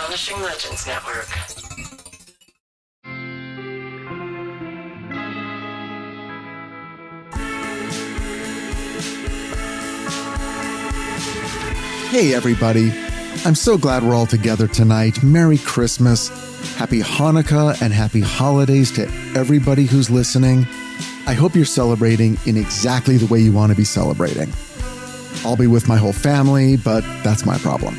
Astonishing Legends Network. Hey everybody, I'm so glad we're all together tonight. Merry Christmas, Happy Hanukkah, and Happy Holidays to everybody who's listening. I hope you're celebrating in exactly the way you want to be celebrating. I'll be with my whole family, but that's my problem.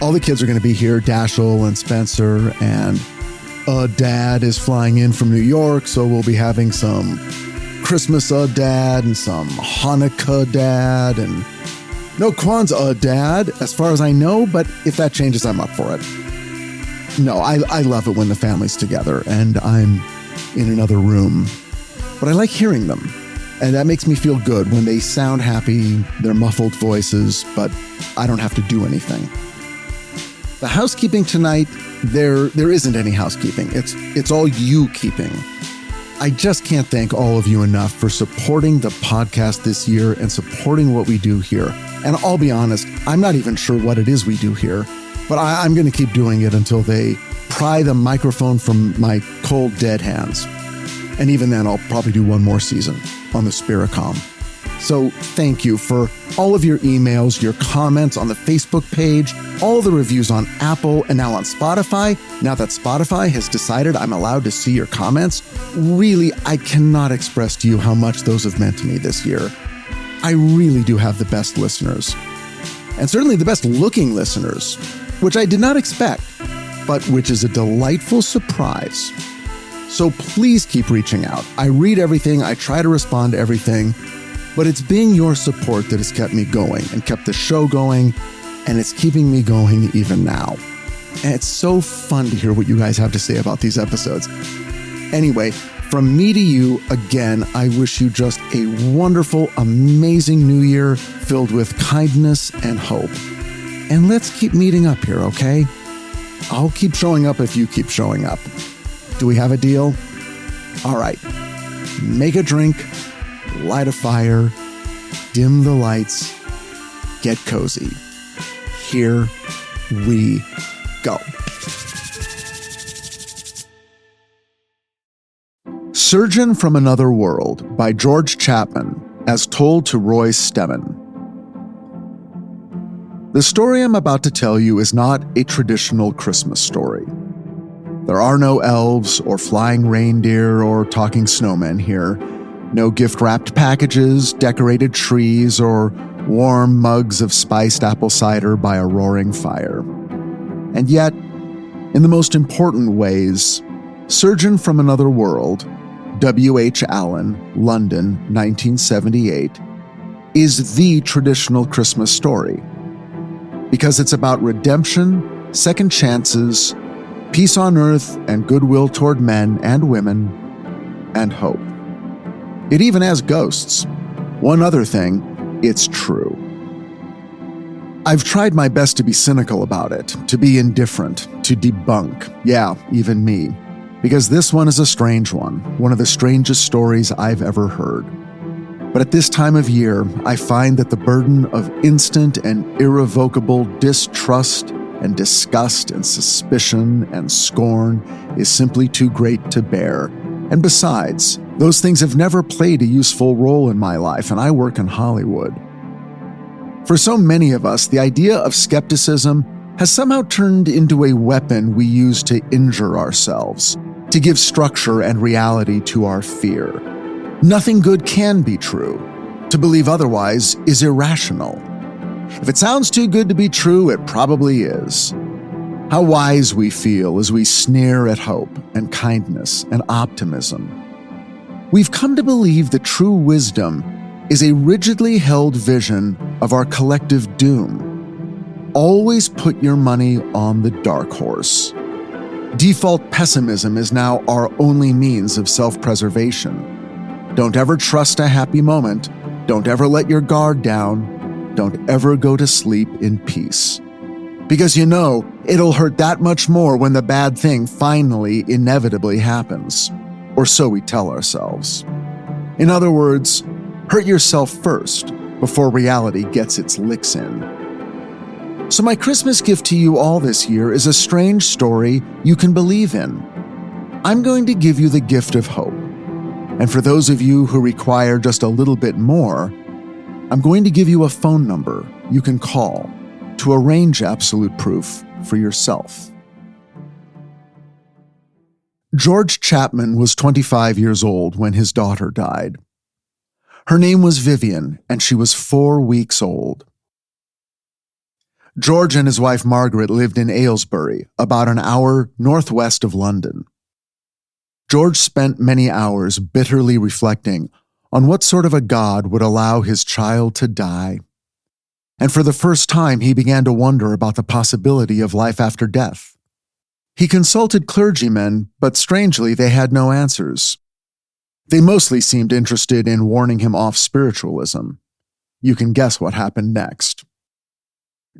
All the kids are going to be here, Dashiell and Spencer, and Dad is flying in from New York, so we'll be having some Christmas Dad and some Hanukkah Dad, and no Kwanzaa Dad, as far as I know, but if that changes, I'm up for it. No, I love it when the family's together and I'm in another room, but I like hearing them. And that makes me feel good when they sound happy, they're muffled voices, but I don't have to do anything. The housekeeping tonight, there isn't any housekeeping. It's all you keeping. I just can't thank all of you enough for supporting the podcast this year and supporting what we do here. And I'll be honest, I'm not even sure what it is we do here, but I'm going to keep doing it until they pry the microphone from my cold, dead hands. And even then, I'll probably do one more season on the Spiricom. So thank you for all of your emails, your comments on the Facebook page, all the reviews on Apple, and now on Spotify. Now that Spotify has decided I'm allowed to see your comments, really, I cannot express to you how much those have meant to me this year. I really do have the best listeners, and certainly the best looking listeners, which I did not expect, but which is a delightful surprise. So please keep reaching out. I read everything, I try to respond to everything, but it's being your support that has kept me going and kept the show going, and it's keeping me going even now. And it's so fun to hear what you guys have to say about these episodes. Anyway, from me to you, again, I wish you just a wonderful, amazing new year filled with kindness and hope. And let's keep meeting up here, okay? I'll keep showing up if you keep showing up. Do we have a deal? All right. Make a drink, light a fire, dim the lights, get cozy. Here we go. Surgeon from Another World by George Chapman, as told to Roy Stemman. The story I'm about to tell you is not a traditional Christmas story. There are no elves or flying reindeer or talking snowmen here. No gift-wrapped packages, decorated trees, or warm mugs of spiced apple cider by a roaring fire. And yet, in the most important ways, Surgeon from Another World, W.H. Allen, London, 1978, is the traditional Christmas story. Because it's about redemption, second chances, peace on earth, and goodwill toward men and women, and hope. It even has ghosts. One other thing, it's true. I've tried my best to be cynical about it, to be indifferent, to debunk, yeah, even me, because this one is a strange one of the strangest stories I've ever heard. But at this time of year, I find that the burden of instant and irrevocable distrust and disgust and suspicion and scorn is simply too great to bear. And besides, those things have never played a useful role in my life, and I work in Hollywood. For so many of us, the idea of skepticism has somehow turned into a weapon we use to injure ourselves, to give structure and reality to our fear. Nothing good can be true. To believe otherwise is irrational. If it sounds too good to be true, it probably is. How wise we feel as we sneer at hope and kindness and optimism. We've come to believe that true wisdom is a rigidly held vision of our collective doom. Always put your money on the dark horse. Default pessimism is now our only means of self-preservation. Don't ever trust a happy moment. Don't ever let your guard down. Don't ever go to sleep in peace. Because you know, it'll hurt that much more when the bad thing finally, inevitably happens. Or so we tell ourselves. In other words, hurt yourself first before reality gets its licks in. So my Christmas gift to you all this year is a strange story you can believe in. I'm going to give you the gift of hope. And for those of you who require just a little bit more, I'm going to give you a phone number you can call to arrange absolute proof for yourself. George Chapman was 25 years old when his daughter died. Her name was Vivian, and she was 4 weeks old. George and his wife Margaret lived in Aylesbury, about an hour northwest of London. George spent many hours bitterly reflecting on what sort of a God would allow his child to die. And for the first time, he began to wonder about the possibility of life after death. He consulted clergymen, but strangely, they had no answers. They mostly seemed interested in warning him off spiritualism. You can guess what happened next.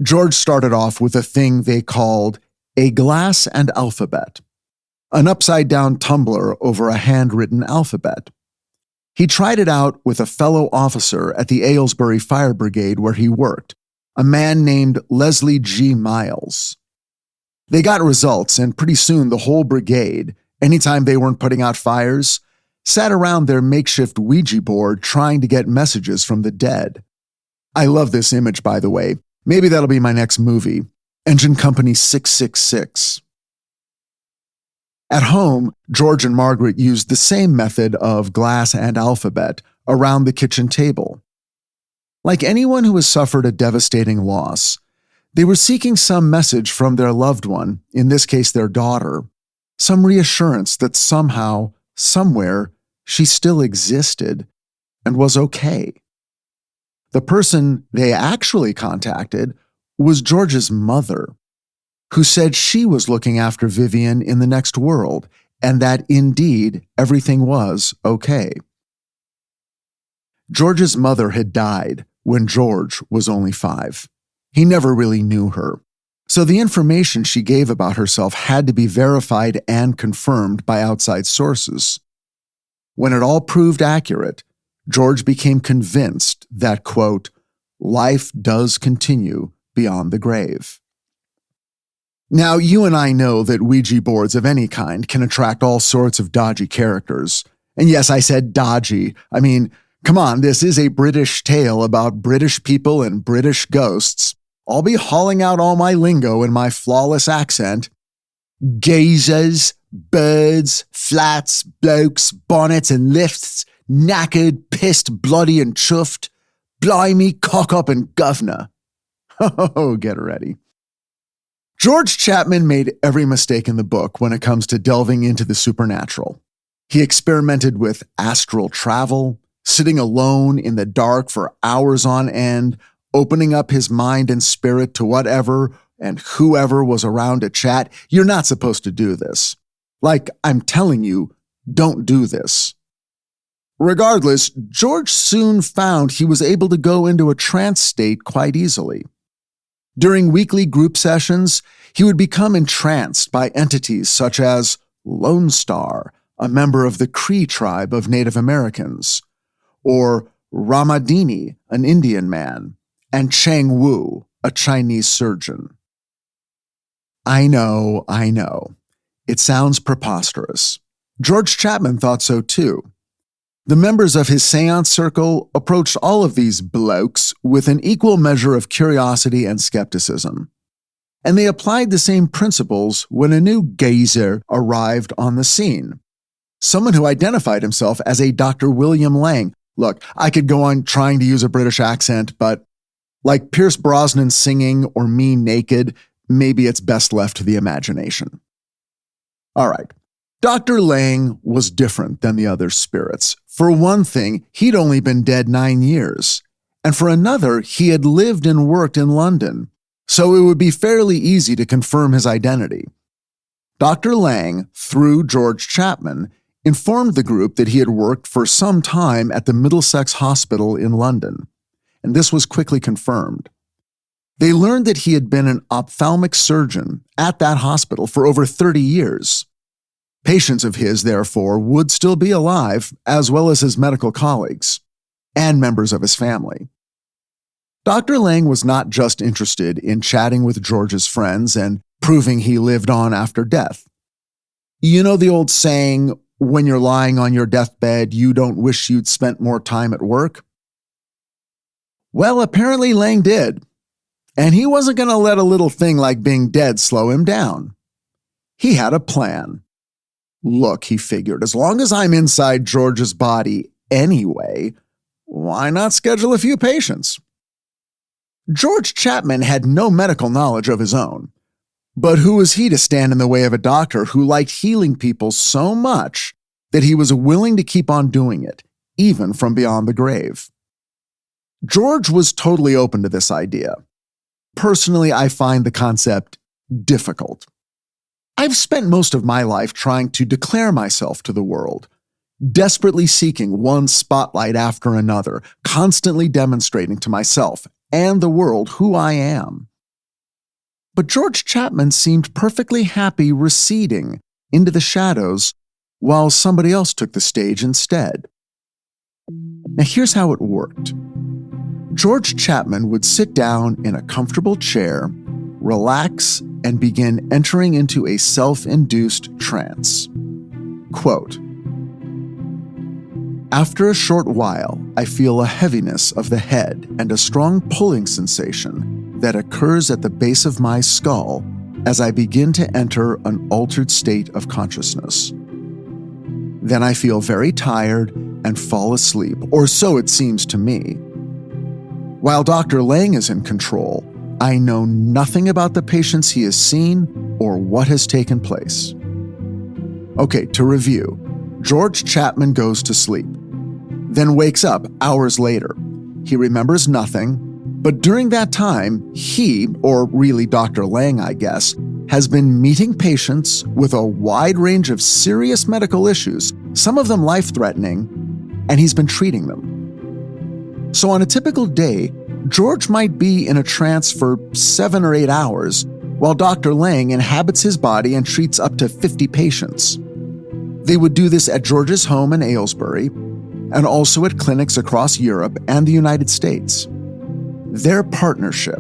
George started off with a thing they called a glass and alphabet, an upside-down tumbler over a handwritten alphabet. He tried it out with a fellow officer at the Aylesbury Fire Brigade where he worked, a man named Leslie G. Miles. They got results, and pretty soon the whole brigade, anytime they weren't putting out fires, sat around their makeshift Ouija board trying to get messages from the dead. I love this image, by the way. Maybe that'll be my next movie, Engine Company 666. At home, George and Margaret used the same method of glass and alphabet around the kitchen table. Like anyone who has suffered a devastating loss, they were seeking some message from their loved one, in this case their daughter, some reassurance that somehow, somewhere, she still existed and was okay. The person they actually contacted was George's mother, who said she was looking after Vivian in the next world, and that indeed everything was okay. George's mother had died when George was only 5. He never really knew her, so the information she gave about herself had to be verified and confirmed by outside sources. When it all proved accurate, George became convinced that, quote, life does continue beyond the grave. Now, you and I know that Ouija boards of any kind can attract all sorts of dodgy characters. And yes, I said dodgy. I mean, come on, this is a British tale about British people and British ghosts. I'll be hauling out all my lingo in my flawless accent. Geezers, birds, flats, blokes, bonnets and lifts, knackered, pissed, bloody and chuffed. Blimey, cock up and governor. Oh, get ready. George Chapman made every mistake in the book when it comes to delving into the supernatural. He experimented with astral travel, sitting alone in the dark for hours on end, opening up his mind and spirit to whatever and whoever was around to chat. You're not supposed to do this. Like, I'm telling you, don't do this. Regardless, George soon found he was able to go into a trance state quite easily. During weekly group sessions, he would become entranced by entities such as Lone Star, a member of the Cree tribe of Native Americans, or Ramadini, an Indian man, and Chang Wu, a Chinese surgeon. I know. It sounds preposterous. George Chapman thought so too. The members of his seance circle approached all of these blokes with an equal measure of curiosity and skepticism. And they applied the same principles when a new geezer arrived on the scene. Someone who identified himself as a Dr. William Lang. Look, I could go on trying to use a British accent, but like Pierce Brosnan singing or me naked, maybe it's best left to the imagination. All right. Dr. Lang was different than the other spirits. For one thing, he'd only been dead 9 years. And for another, he had lived and worked in London, so it would be fairly easy to confirm his identity. Dr. Lang, through George Chapman, informed the group that he had worked for some time at the Middlesex Hospital in London, and this was quickly confirmed. They learned that he had been an ophthalmic surgeon at that hospital for over 30 years. Patients of his, therefore, would still be alive, as well as his medical colleagues and members of his family. Dr. Lang was not just interested in chatting with George's friends and proving he lived on after death. You know the old saying, when you're lying on your deathbed, you don't wish you'd spent more time at work? Well, apparently Lang did, and he wasn't going to let a little thing like being dead slow him down. He had a plan. Look, he figured, as long as I'm inside George's body anyway, why not schedule a few patients? George Chapman had no medical knowledge of his own, but who was he to stand in the way of a doctor who liked healing people so much that he was willing to keep on doing it, even from beyond the grave? George was totally open to this idea. Personally, I find the concept difficult. I've spent most of my life trying to declare myself to the world, desperately seeking one spotlight after another, constantly demonstrating to myself and the world who I am. But George Chapman seemed perfectly happy receding into the shadows while somebody else took the stage instead. Now here's how it worked. George Chapman would sit down in a comfortable chair, relax, and begin entering into a self-induced trance. Quote, "After a short while, I feel a heaviness of the head and a strong pulling sensation that occurs at the base of my skull as I begin to enter an altered state of consciousness. Then I feel very tired and fall asleep, or so it seems to me. While Dr. Lang is in control, I know nothing about the patients he has seen or what has taken place." Okay, to review, George Chapman goes to sleep, then wakes up hours later. He remembers nothing, but during that time, he, or really Dr. Lang, I guess, has been meeting patients with a wide range of serious medical issues, some of them life-threatening, and he's been treating them. So on a typical day, George might be in a trance for 7 or 8 hours, while Dr. Lang inhabits his body and treats up to 50 patients. They would do this at George's home in Aylesbury, and also at clinics across Europe and the United States. Their partnership,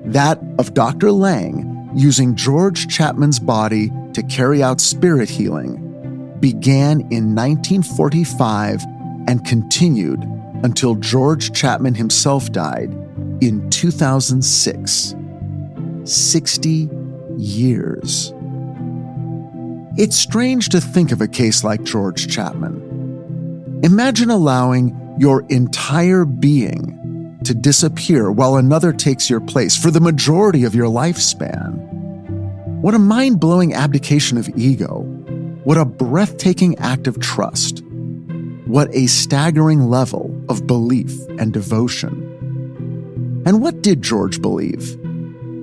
that of Dr. Lang using George Chapman's body to carry out spirit healing, began in 1945 and continued until George Chapman himself died in 2006. 60 years. It's strange to think of a case like George Chapman. Imagine allowing your entire being to disappear while another takes your place for the majority of your lifespan. What a mind-blowing abdication of ego. What a breathtaking act of trust. What a staggering level of belief and devotion. And what did George believe?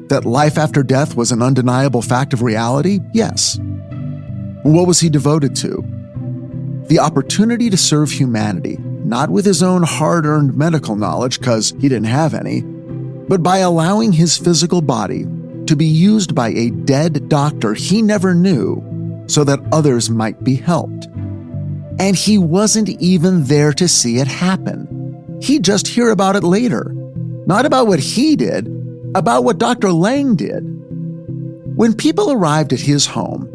That life after death was an undeniable fact of reality? Yes. What was he devoted to? The opportunity to serve humanity, not with his own hard-earned medical knowledge, because he didn't have any, but by allowing his physical body to be used by a dead doctor he never knew so that others might be helped. And he wasn't even there to see it happen. He'd just hear about it later. Not about what he did, about what Dr. Lang did. When people arrived at his home,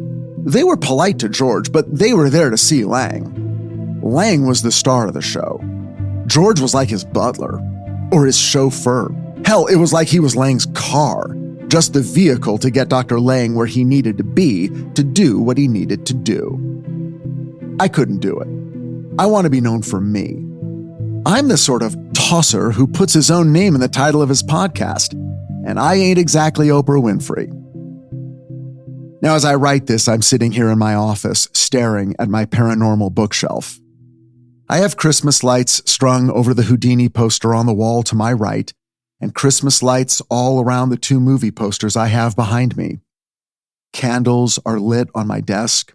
they were polite to George, but they were there to see Lang. Lang was the star of the show. George was like his butler, or his chauffeur. Hell, it was like he was Lang's car, just the vehicle to get Dr. Lang where he needed to be to do what he needed to do. I couldn't do it. I want to be known for me. I'm the sort of tosser who puts his own name in the title of his podcast, and I ain't exactly Oprah Winfrey. Now, as I write this, I'm sitting here in my office, staring at my paranormal bookshelf. I have Christmas lights strung over the Houdini poster on the wall to my right, and Christmas lights all around the 2 movie posters I have behind me. Candles are lit on my desk,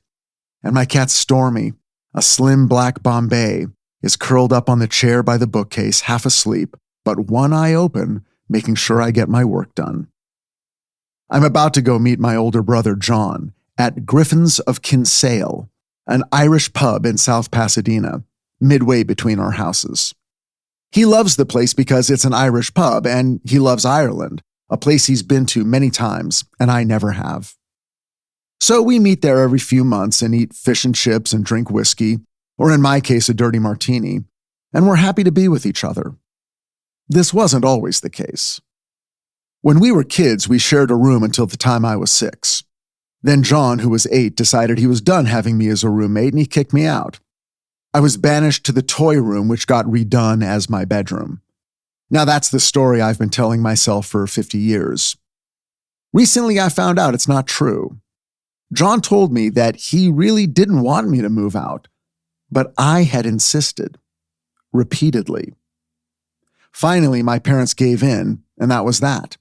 and my cat Stormy, a slim black Bombay, is curled up on the chair by the bookcase, half asleep, but one eye open, making sure I get my work done. I'm about to go meet my older brother John at Griffin's of Kinsale, an Irish pub in South Pasadena, midway between our houses. He loves the place because it's an Irish pub, and he loves Ireland, a place he's been to many times, and I never have. So we meet there every few months and eat fish and chips and drink whiskey, or in my case, a dirty martini, and we're happy to be with each other. This wasn't always the case. When we were kids, we shared a room until the time I was 6. Then John, who was 8, decided he was done having me as a roommate, and he kicked me out. I was banished to the toy room, which got redone as my bedroom. Now that's the story I've been telling myself for 50 years. Recently, I found out it's not true. John told me that he really didn't want me to move out, but I had insisted, repeatedly. Finally, my parents gave in, and that was that.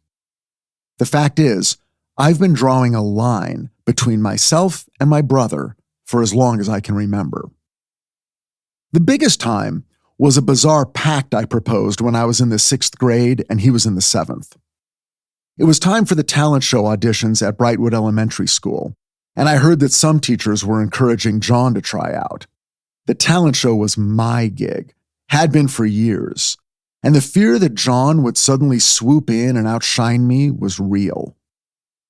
The fact is, I've been drawing a line between myself and my brother for as long as I can remember. The biggest time was a bizarre pact I proposed when I was in the 6th grade and he was in the 7th. It was time for the talent show auditions at Brightwood Elementary School, and I heard that some teachers were encouraging John to try out. The talent show was my gig, had been for years, and the fear that John would suddenly swoop in and outshine me was real.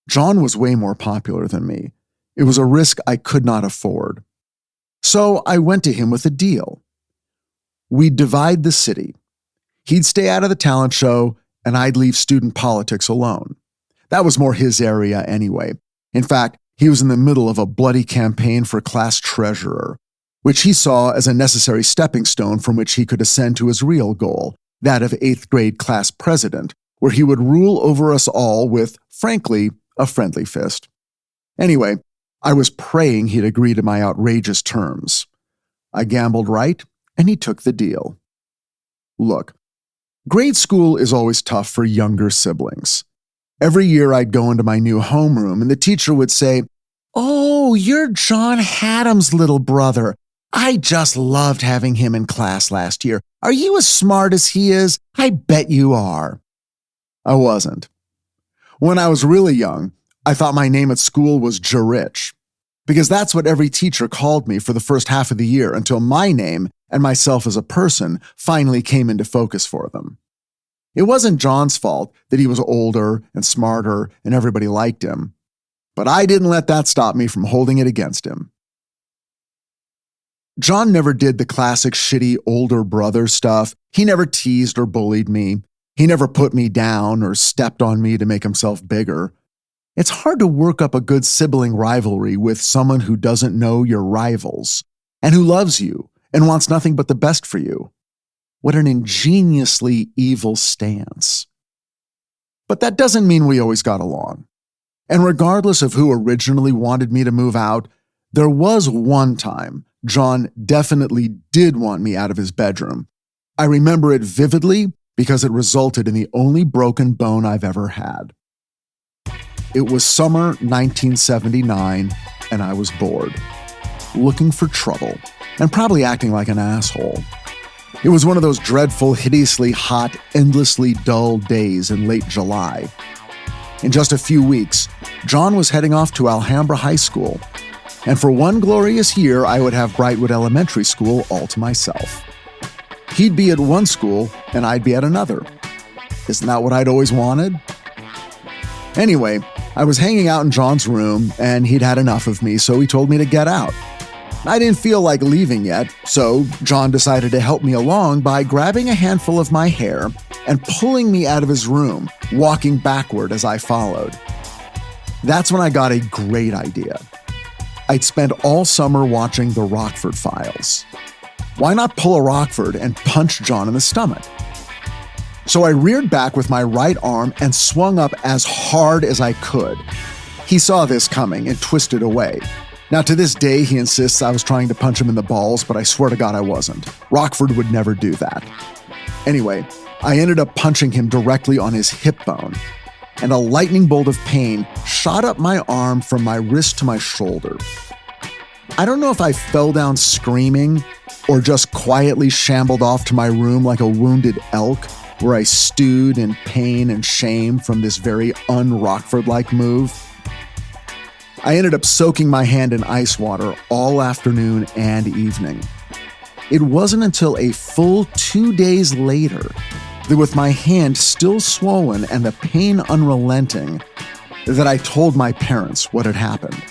John was way more popular than me. It was a risk I could not afford. So I went to him with a deal. We'd divide the city. He'd stay out of the talent show, and I'd leave student politics alone. That was more his area anyway. In fact, he was in the middle of a bloody campaign for class treasurer, which he saw as a necessary stepping stone from which he could ascend to his real goal, that of 8th grade class president, where he would rule over us all with, frankly, a friendly fist. Anyway, I was praying he'd agree to my outrageous terms. I gambled right, and he took the deal. Look, grade school is always tough for younger siblings. Every year I'd go into my new homeroom, and the teacher would say, "Oh, you're John Hatem's little brother. I just loved having him in class last year. Are you as smart as he is? I bet you are." I wasn't. When I was really young, I thought my name at school was Jarich, because that's what every teacher called me for the first half of the year until my name and myself as a person finally came into focus for them. It wasn't John's fault that he was older and smarter and everybody liked him, but I didn't let that stop me from holding it against him. John never did the classic shitty older brother stuff. He never teased or bullied me. He never put me down or stepped on me to make himself bigger. It's hard to work up a good sibling rivalry with someone who doesn't know your rivals and who loves you and wants nothing but the best for you. What an ingeniously evil stance. But that doesn't mean we always got along. And regardless of who originally wanted me to move out, there was one time John definitely did want me out of his bedroom. I remember it vividly because it resulted in the only broken bone I've ever had. It was summer 1979, and I was bored, looking for trouble, and probably acting like an asshole. It was one of those dreadful, hideously hot, endlessly dull days in late July. In just a few weeks, John was heading off to Alhambra High School, and for one glorious year, I would have Brightwood Elementary School all to myself. He'd be at one school, and I'd be at another. Isn't that what I'd always wanted? Anyway, I was hanging out in John's room, and he'd had enough of me, so he told me to get out. I didn't feel like leaving yet, so John decided to help me along by grabbing a handful of my hair and pulling me out of his room, walking backward as I followed. That's when I got a great idea. I'd spent all summer watching the Rockford Files. Why not pull a Rockford and punch John in the stomach? So I reared back with my right arm and swung up as hard as I could. He saw this coming and twisted away. Now, to this day, he insists I was trying to punch him in the balls, but I swear to God I wasn't. Rockford would never do that. Anyway, I ended up punching him directly on his hip bone, and a lightning bolt of pain shot up my arm from my wrist to my shoulder. I don't know if I fell down screaming or just quietly shambled off to my room like a wounded elk, where I stewed in pain and shame from this very un-Rockford-like move. I ended up soaking my hand in ice water all afternoon and evening. It wasn't until a full 2 days later that, with my hand still swollen and the pain unrelenting, that I told my parents what had happened.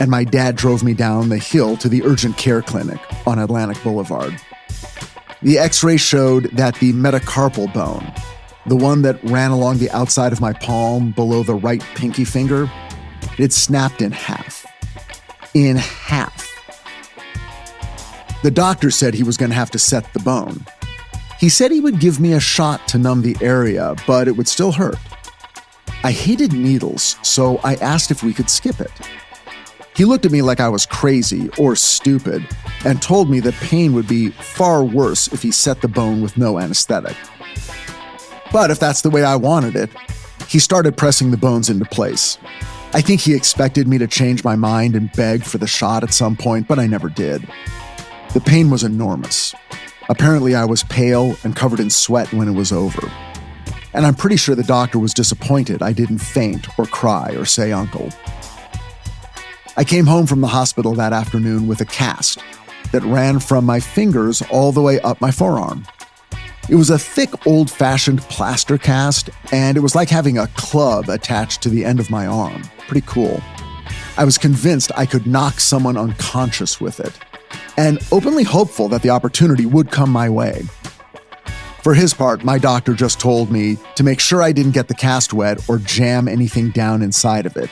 And my dad drove me down the hill to the urgent care clinic on Atlantic Boulevard. The x-ray showed that the metacarpal bone, the one that ran along the outside of my palm below the right pinky finger, it snapped in half. In half. The doctor said he was going to have to set the bone. He said he would give me a shot to numb the area, but it would still hurt. I hated needles, so I asked if we could skip it. He looked at me like I was crazy or stupid and told me that pain would be far worse if he set the bone with no anesthetic. But if that's the way I wanted it, he started pressing the bones into place. I think he expected me to change my mind and beg for the shot at some point, but I never did. The pain was enormous. Apparently, I was pale and covered in sweat when it was over. And I'm pretty sure the doctor was disappointed I didn't faint or cry or say uncle. I came home from the hospital that afternoon with a cast that ran from my fingers all the way up my forearm. It was a thick, old-fashioned plaster cast, and it was like having a club attached to the end of my arm. Pretty cool. I was convinced I could knock someone unconscious with it, and openly hopeful that the opportunity would come my way. For his part, my doctor just told me to make sure I didn't get the cast wet or jam anything down inside of it,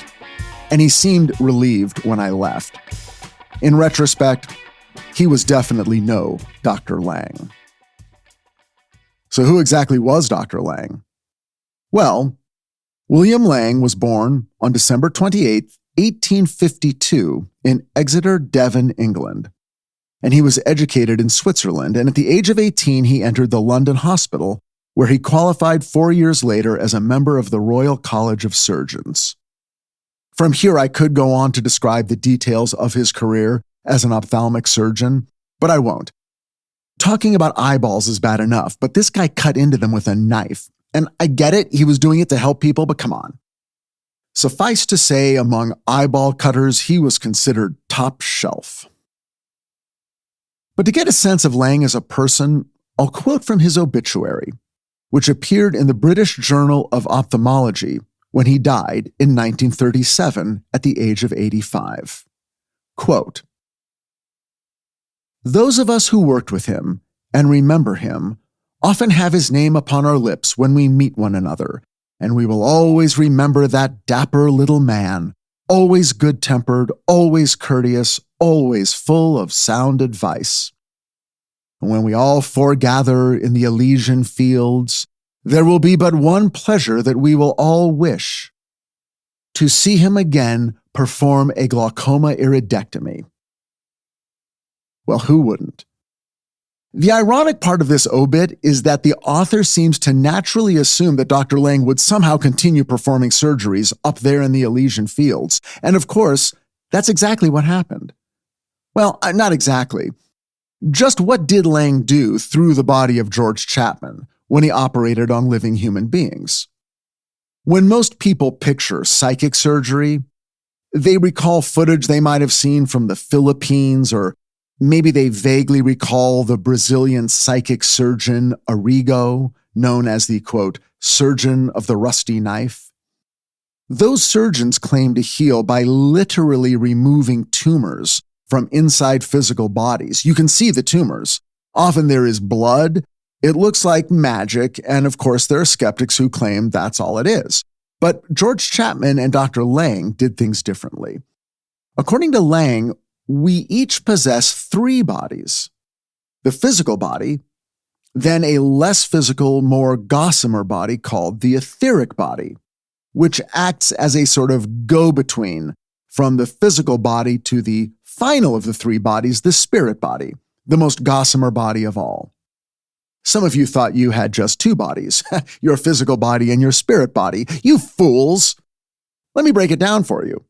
and he seemed relieved when I left. In retrospect, he was definitely no Dr. Lang. So who exactly was Dr. Lang? Well, William Lang was born on December 28, 1852, in Exeter, Devon, England. And he was educated in Switzerland, and at the age of 18, he entered the London Hospital, where he qualified 4 years later as a member of the Royal College of Surgeons. From here, I could go on to describe the details of his career as an ophthalmic surgeon, but I won't. Talking about eyeballs is bad enough, but this guy cut into them with a knife. And I get it, he was doing it to help people, but come on. Suffice to say, among eyeball cutters, he was considered top shelf. But to get a sense of Lang as a person, I'll quote from his obituary, which appeared in the British Journal of Ophthalmology when he died in 1937 at the age of 85. Quote, "Those of us who worked with him and remember him often have his name upon our lips when we meet one another, and we will always remember that dapper little man, always good-tempered, always courteous, always full of sound advice. And when we all foregather in the Elysian fields, there will be but one pleasure that we will all wish: to see him again perform a glaucoma iridectomy." Well, who wouldn't? The ironic part of this obit is that the author seems to naturally assume that Dr. Lang would somehow continue performing surgeries up there in the Elysian fields. And of course, that's exactly what happened. Well, not exactly. Just what did Lang do through the body of George Chapman when he operated on living human beings? When most people picture psychic surgery, they recall footage they might have seen from the Philippines, or maybe they vaguely recall the Brazilian psychic surgeon Arrigo, known as the, quote, surgeon of the rusty knife. Those surgeons claim to heal by literally removing tumors from inside physical bodies. You can see the tumors. Often there is blood. It looks like magic, and of course there are skeptics who claim that's all it is. But George Chapman and Dr. Lang did things differently. According to Lang, we each possess 3 bodies: the physical body, then a less physical, more gossamer body called the etheric body, which acts as a sort of go-between from the physical body to the final of the 3 bodies, the spirit body, the most gossamer body of all. Some of you thought you had just 2 bodies, your physical body and your spirit body. You fools! Let me break it down for you.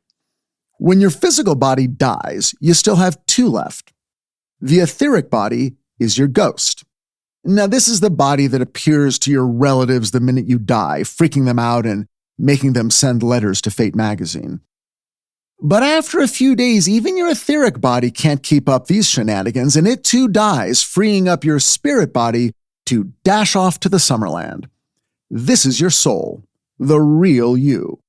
When your physical body dies, you still have 2 left. The etheric body is your ghost. Now, this is the body that appears to your relatives the minute you die, freaking them out and making them send letters to Fate magazine. But after a few days, even your etheric body can't keep up these shenanigans, and it too dies, freeing up your spirit body to dash off to the Summerland. This is your soul, the real you,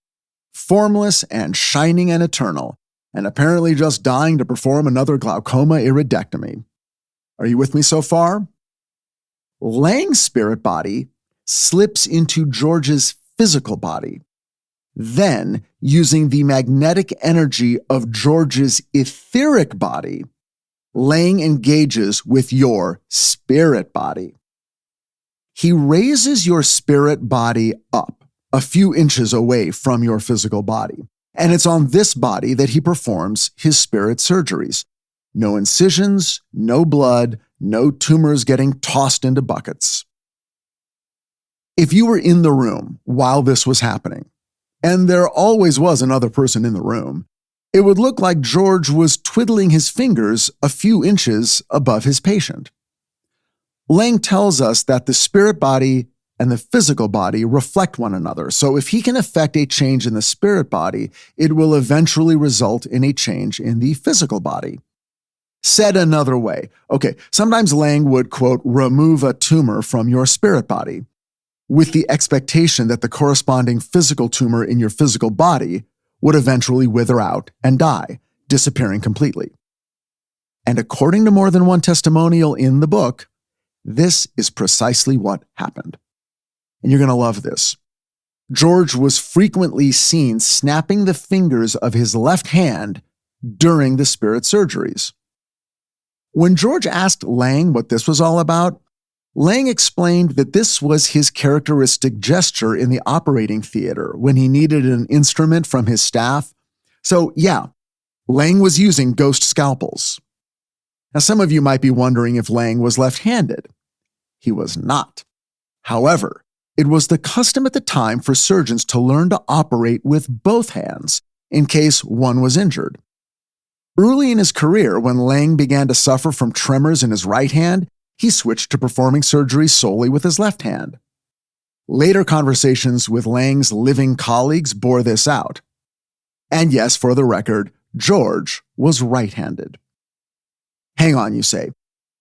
formless and shining and eternal, and apparently just dying to perform another glaucoma iridectomy. Are you with me so far? Lang's spirit body slips into George's physical body. Then, using the magnetic energy of George's etheric body, Lang engages with your spirit body. He raises your spirit body up a few inches away from your physical body, and it's on this body that he performs his spirit surgeries. No incisions, no blood, no tumors getting tossed into buckets. If you were in the room while this was happening, and there always was another person in the room, it would look like George was twiddling his fingers a few inches above his patient. Lang tells us that the spirit body and the physical body reflect one another, so if he can effect a change in the spirit body, it will eventually result in a change in the physical body. Said another way, sometimes Lang would, quote, remove a tumor from your spirit body, with the expectation that the corresponding physical tumor in your physical body would eventually wither out and die, disappearing completely. And according to more than one testimonial in the book, this is precisely what happened. And you're going to love this. George was frequently seen snapping the fingers of his left hand during the spirit surgeries. When George asked Lang what this was all about, Lang explained that this was his characteristic gesture in the operating theater when he needed an instrument from his staff. So yeah, Lang was using ghost scalpels. Now some of you might be wondering if Lang was left-handed. He was not. However, it was the custom at the time for surgeons to learn to operate with both hands in case one was injured. Early in his career, when Lang began to suffer from tremors in his right hand, he switched to performing surgery solely with his left hand. Later conversations with Lang's living colleagues bore this out. And yes, for the record, George was right-handed. Hang on, you say.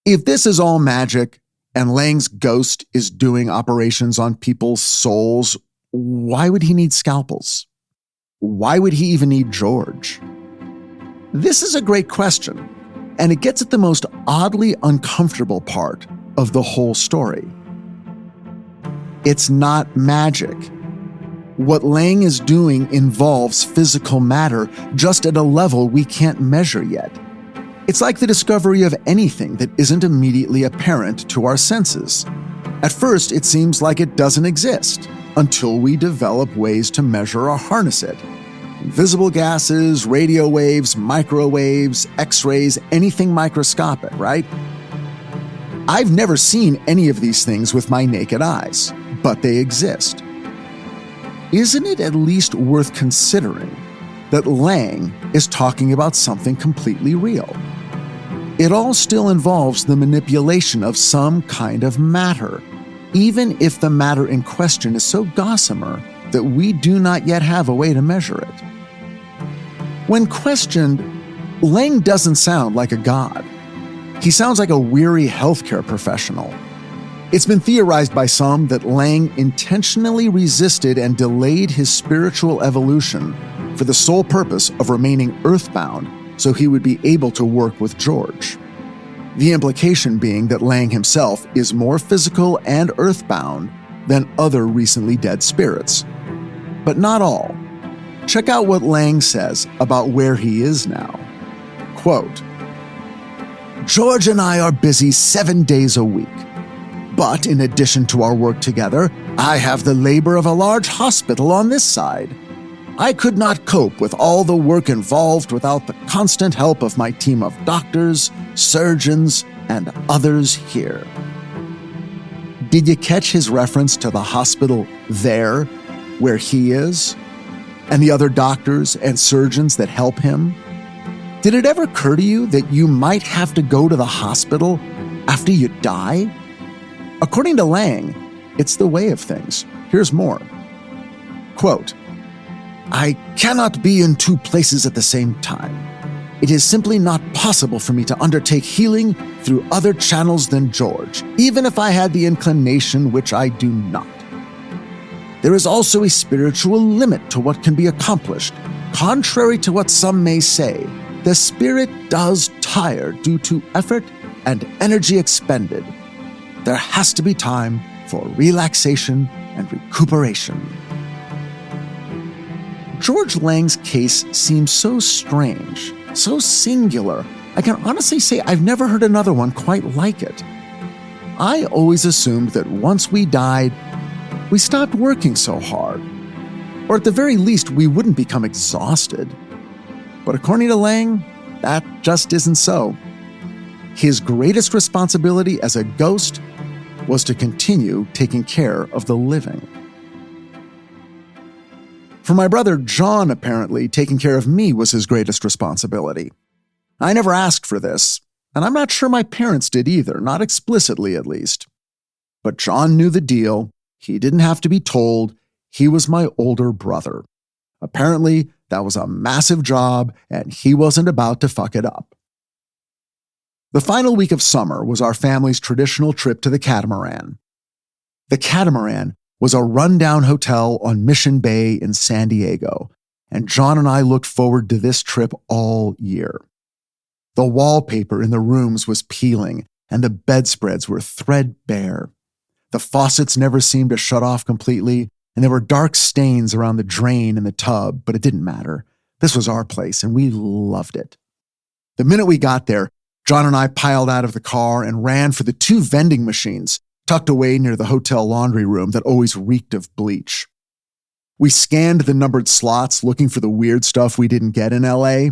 If this is all magic and Lang's ghost is doing operations on people's souls, why would he need scalpels? Why would he even need George? This is a great question. And it gets at the most oddly uncomfortable part of the whole story. It's not magic. What Lang is doing involves physical matter, just at a level we can't measure yet. It's like the discovery of anything that isn't immediately apparent to our senses. At first, it seems like it doesn't exist, until we develop ways to measure or harness it. Visible gases, radio waves, microwaves, X-rays, anything microscopic, right? I've never seen any of these things with my naked eyes, but they exist. Isn't it at least worth considering that Lang is talking about something completely real? It all still involves the manipulation of some kind of matter, even if the matter in question is so gossamer that we do not yet have a way to measure it. When questioned, Lang doesn't sound like a god. He sounds like a weary healthcare professional. It's been theorized by some that Lang intentionally resisted and delayed his spiritual evolution for the sole purpose of remaining earthbound so he would be able to work with George. The implication being that Lang himself is more physical and earthbound than other recently dead spirits. But not all. Check out what Lang says about where he is now. Quote, George and I are busy 7 days a week. But in addition to our work together, I have the labor of a large hospital on this side. I could not cope with all the work involved without the constant help of my team of doctors, surgeons, and others here. Did you catch his reference to the hospital there, where he is? And the other doctors and surgeons that help him? Did it ever occur to you that you might have to go to the hospital after you die? According to Lang, it's the way of things. Here's more. Quote, I cannot be in two places at the same time. It is simply not possible for me to undertake healing through other channels than George, even if I had the inclination, which I do not. There is also a spiritual limit to what can be accomplished. Contrary to what some may say, the spirit does tire due to effort and energy expended. There has to be time for relaxation and recuperation. George Lang's case seems so strange, so singular. I can honestly say I've never heard another one quite like it. I always assumed that once we died, we stopped working so hard. Or at the very least, we wouldn't become exhausted. But according to Lang, that just isn't so. His greatest responsibility as a ghost was to continue taking care of the living. For my brother John, apparently, taking care of me was his greatest responsibility. I never asked for this, and I'm not sure my parents did either, not explicitly at least. But John knew the deal. He didn't have to be told. He was my older brother. Apparently, that was a massive job, and he wasn't about to fuck it up. The final week of summer was our family's traditional trip to the Catamaran. The Catamaran was a rundown hotel on Mission Bay in San Diego, and John and I looked forward to this trip all year. The wallpaper in the rooms was peeling, and the bedspreads were threadbare. The faucets never seemed to shut off completely, and there were dark stains around the drain in the tub, but it didn't matter. This was our place, and we loved it. The minute we got there, John and I piled out of the car and ran for the two vending machines tucked away near the hotel laundry room that always reeked of bleach. We scanned the numbered slots looking for the weird stuff we didn't get in LA.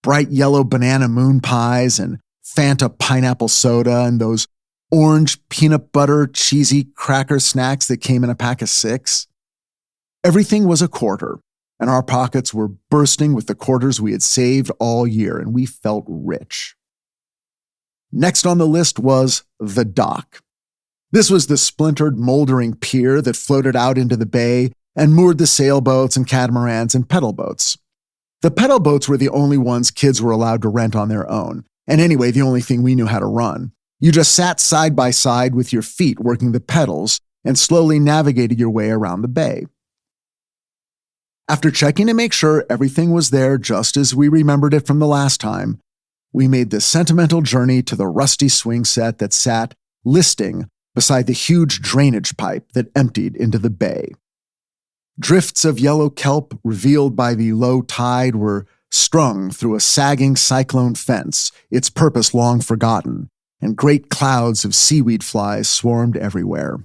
Bright yellow banana moon pies and Fanta pineapple soda and those orange peanut butter cheesy cracker snacks that came in a pack of 6. Everything was a quarter, and our pockets were bursting with the quarters we had saved all year, and we felt rich. Next on the list was the dock. This was the splintered, moldering pier that floated out into the bay and moored the sailboats and catamarans and pedal boats. The pedal boats were the only ones kids were allowed to rent on their own, and anyway, the only thing we knew how to run. You just sat side by side with your feet working the pedals and slowly navigated your way around the bay. After checking to make sure everything was there just as we remembered it from the last time, we made the sentimental journey to the rusty swing set that sat listing beside the huge drainage pipe that emptied into the bay. Drifts of yellow kelp revealed by the low tide were strung through a sagging cyclone fence, its purpose long forgotten, and great clouds of seaweed flies swarmed everywhere.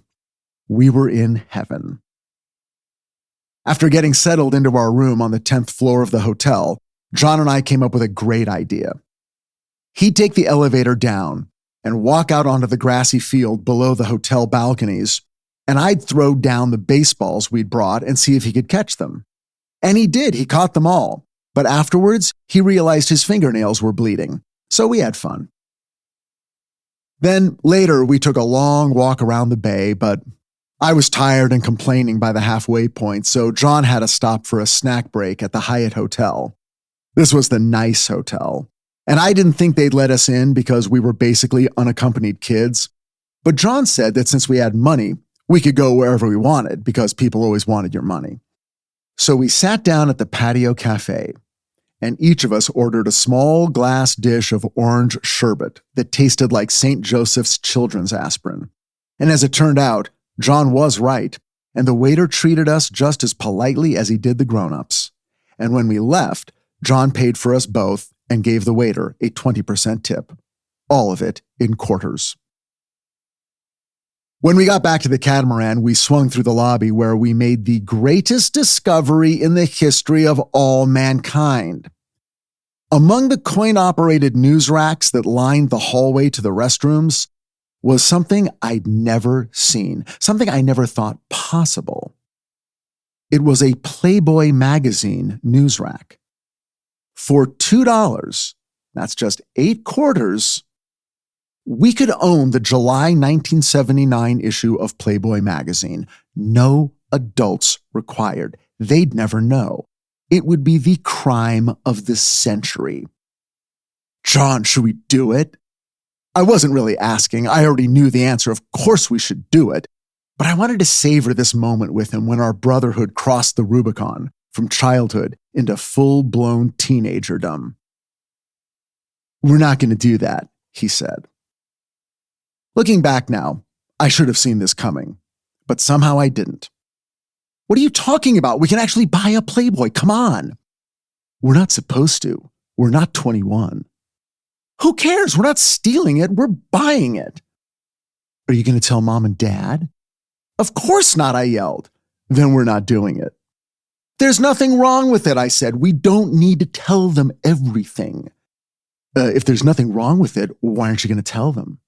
We were in heaven. After getting settled into our room on the 10th floor of the hotel, John and I came up with a great idea. He'd take the elevator down and walk out onto the grassy field below the hotel balconies, and I'd throw down the baseballs we'd brought and see if he could catch them. And he did, he caught them all, but afterwards he realized his fingernails were bleeding, so we had fun. Then later we took a long walk around the bay, but I was tired and complaining by the halfway point, so John had to stop for a snack break at the Hyatt Hotel. This was the nice hotel, and I didn't think they'd let us in because we were basically unaccompanied kids. But John said that since we had money, we could go wherever we wanted because people always wanted your money. So we sat down at the patio cafe, and each of us ordered a small glass dish of orange sherbet that tasted like St. Joseph's Children's aspirin. And as it turned out, John was right, and the waiter treated us just as politely as he did the grown-ups. And when we left, John paid for us both and gave the waiter a 20% tip. All of it in quarters. When we got back to the catamaran, we swung through the lobby where we made the greatest discovery in the history of all mankind. Among the coin-operated news racks that lined the hallway to the restrooms was something I'd never seen, something I never thought possible. It was a Playboy magazine news rack. For $2, that's just 8 quarters, we could own the July 1979 issue of Playboy magazine. No adults required. They'd never know. it would be the crime of the century. John, should we do it? I wasn't really asking. I already knew the answer. Of course we should do it. But I wanted to savor this moment with him when our brotherhood crossed the Rubicon from childhood into full-blown teenagerdom. We're not going to do that, he said. Looking back now, I should have seen this coming, but somehow I didn't. What are you talking about? We can actually buy a Playboy. Come on. We're not supposed to. We're not 21. Who cares? We're not stealing it. We're buying it. Are you going to tell mom and dad? Of course not, I yelled. Then we're not doing it. There's nothing wrong with it, I said. We don't need to tell them everything. If there's nothing wrong with it, why aren't you going to tell them?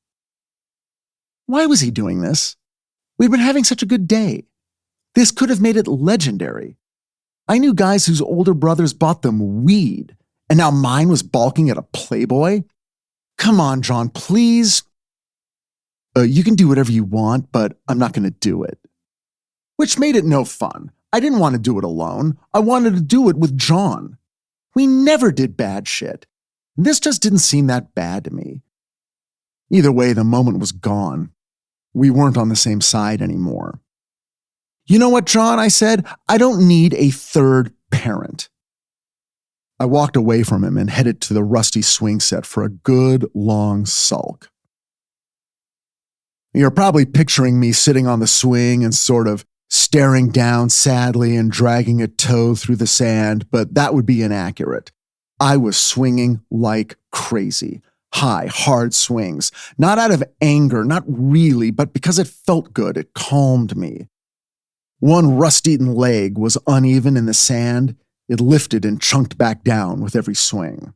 Why was he doing this? We'd been having such a good day. This could have made it legendary. I knew guys whose older brothers bought them weed, and now mine was balking at a Playboy. Come on, John, please. You can do whatever you want, but I'm not going to do it. Which made it no fun. I didn't want to do it alone. I wanted to do it with John. We never did bad shit. This just didn't seem that bad to me. Either way, the moment was gone. We weren't on the same side anymore. You know what, John, I said, I don't need a third parent. I walked away from him and headed to the rusty swing set for a good long sulk. You're probably picturing me sitting on the swing and sort of staring down sadly and dragging a toe through the sand, but that would be inaccurate. I was swinging like crazy. High, hard swings. Not out of anger, not really, but because it felt good. It calmed me. One rust-eaten leg was uneven in the sand. It lifted and chunked back down with every swing.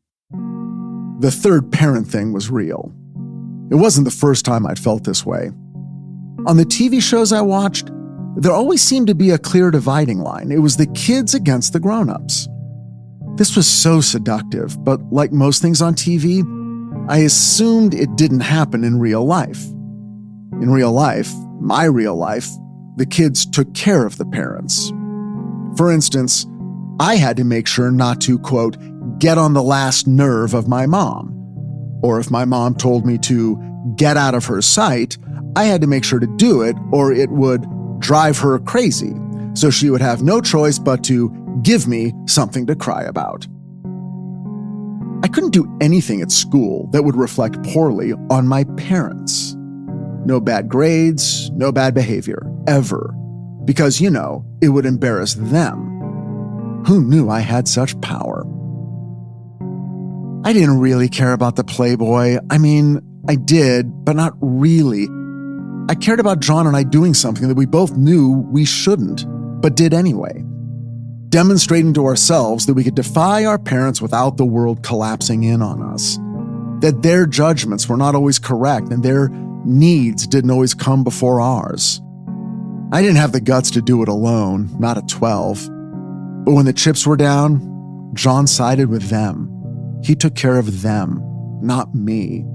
The third parent thing was real. It wasn't the first time I'd felt this way. On the TV shows I watched, there always seemed to be a clear dividing line. It was the kids against the grown-ups. This was so seductive, but like most things on TV, I assumed it didn't happen in real life. In real life, my real life, the kids took care of the parents. For instance, I had to make sure not to, quote, get on the last nerve of my mom. Or if my mom told me to get out of her sight, I had to make sure to do it or it would drive her crazy. So she would have no choice but to give me something to cry about. I couldn't do anything at school that would reflect poorly on my parents. No bad grades, no bad behavior, ever. Because, it would embarrass them. Who knew I had such power? I didn't really care about the Playboy. I mean, I did, but not really. I cared about John and I doing something that we both knew we shouldn't, but did anyway. Demonstrating to ourselves that we could defy our parents without the world collapsing in on us. That their judgments were not always correct and their needs didn't always come before ours. I didn't have the guts to do it alone, not at 12. But when the chips were down, John sided with them. He took care of them, not me.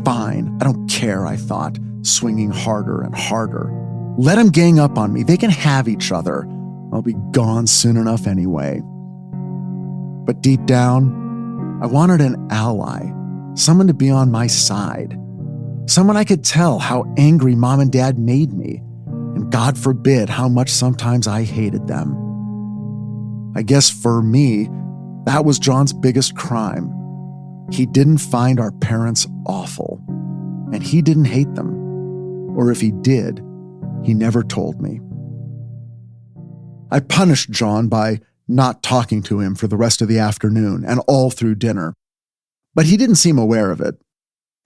Fine, I don't care, I thought, swinging harder and harder. Let them gang up on me. They can have each other. I'll be gone soon enough anyway. But deep down, I wanted an ally, someone to be on my side. Someone I could tell how angry mom and dad made me, and God forbid how much sometimes I hated them. I guess for me, that was John's biggest crime. He didn't find our parents awful, and he didn't hate them. Or if he did, he never told me. I punished John by not talking to him for the rest of the afternoon and all through dinner. But he didn't seem aware of it.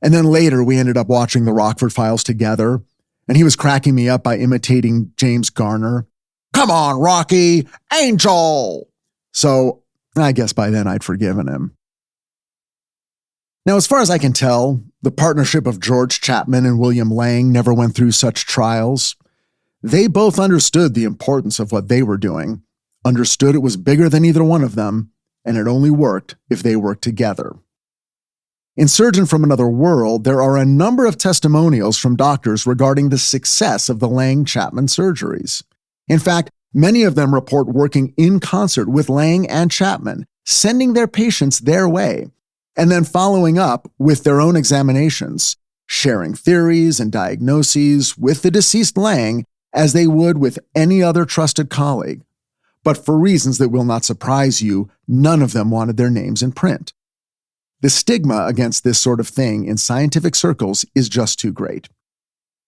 And then later we ended up watching the Rockford Files together, and he was cracking me up by imitating James Garner. Come on, Rocky, Angel! So I guess by then I'd forgiven him. Now, as far as I can tell, the partnership of George Chapman and William Lang never went through such trials. They both understood the importance of what they were doing, understood it was bigger than either one of them, and it only worked if they worked together. In Surgeon from Another World, there are a number of testimonials from doctors regarding the success of the Lang-Chapman surgeries. In fact, Many of them report working in concert with Lang and Chapman, sending their patients their way, and then following up with their own examinations, sharing theories and diagnoses with the deceased Lang as they would with any other trusted colleague. But for reasons that will not surprise you, none of them wanted their names in print. The stigma against this sort of thing in scientific circles is just too great.